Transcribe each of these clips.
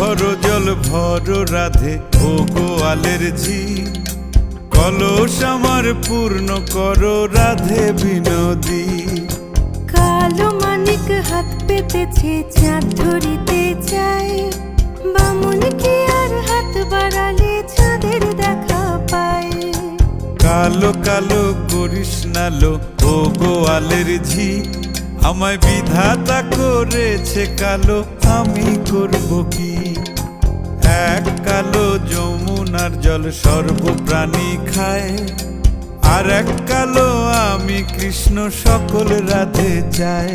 ভর জল ভর রাধে ও গোয়ালের ঝি, কলস আমার পূর্ণ করো রাধে বিনোদী। কালো মানিক হাত পেতেছে চাঁদ ধরিতে চায়, বামুন কি আর হাত বাড়ালে চাঁদের দেখা পায়। কালো কালো করিস নালো ও গোয়ালের ঝি, আমায় বিধাতা করেছে কালো, আমি করব কি? এক কালো যমুনার জল সর্বপ্রাণী খায়, আর এক কালো আমি কৃষ্ণ সকল রাধে চাই।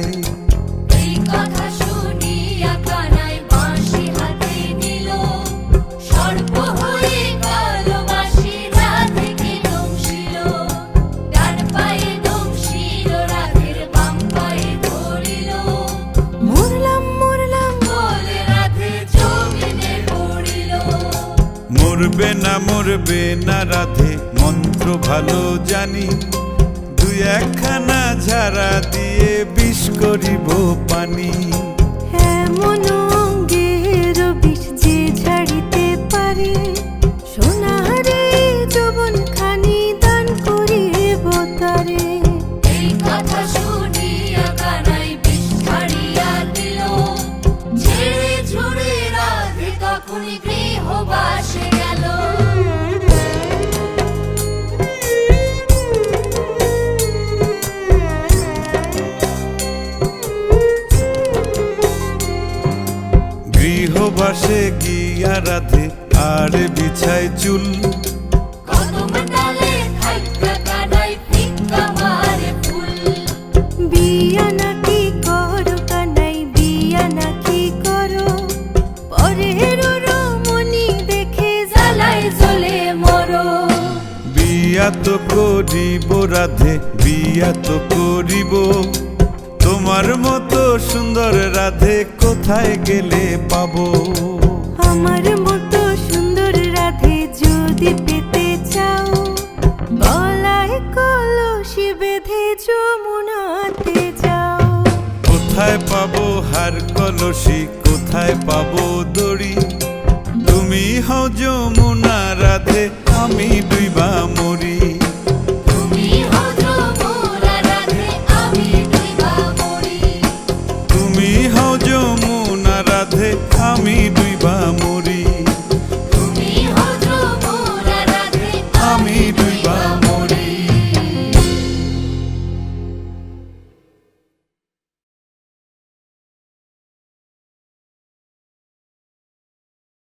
এই কথা শুনিয়া কানাই বাঁশি হাতে নিল, সর্প হয়ে কালো বাঁশি রাধেকে দংশিল। ডান পায়ে দংশিল রাধের বাম পায়ে ধরিল, মরলাম মরলাম বলে রাধে জমিনে পড়িল। মরবে না রাধে মন্ত্র ভালো জানি, দুই একখানা ঝাড়া দিয়ে বিষ করিব পানি। এমন অঙ্গের বিষ যে ঝাড়িতে পারে, সোনারে যৌবন খানি দান করিব তারে। এই কথা শুনিয়া কানাই বিষ ছাড়িয়া দিল, ছেড়ে ছুড়ে রাধে তখনই গৃহবাসে গেল। গৃহবাসে গিয়া রাধে আর বিছায় চুল, কদম ডালে থাইকা কানাই ফিক্কা মারে ফুল। বিয়া নাকি করো কানাই বিয়া নাকি করো, পরের রমণী দেখে জ্বালায় জ্বলে মরো। বিয়া তো করিব রাধে বিয়া তো করিব, তোমার মতো সুন্দর রাধে কোথায় গেলে পাবো? আমার মতো সুন্দর রাধে যদি পেতে চাও, গলায় কলসি বেঁধে যমুনাতে যাও। কোথায় পাবো হার কলসি, কোথায় পাবো দড়ি? তুমি হও যমুনা রাধে, আমি ডুইবা মরি। তুমি হও যমুনা রাধে, আমি ডুইবা মরি। তুমি হও যমুনা রাধে, আমি ডুইবা মরি। তুমি হও যমুনা রাধে, আমি ডুইবা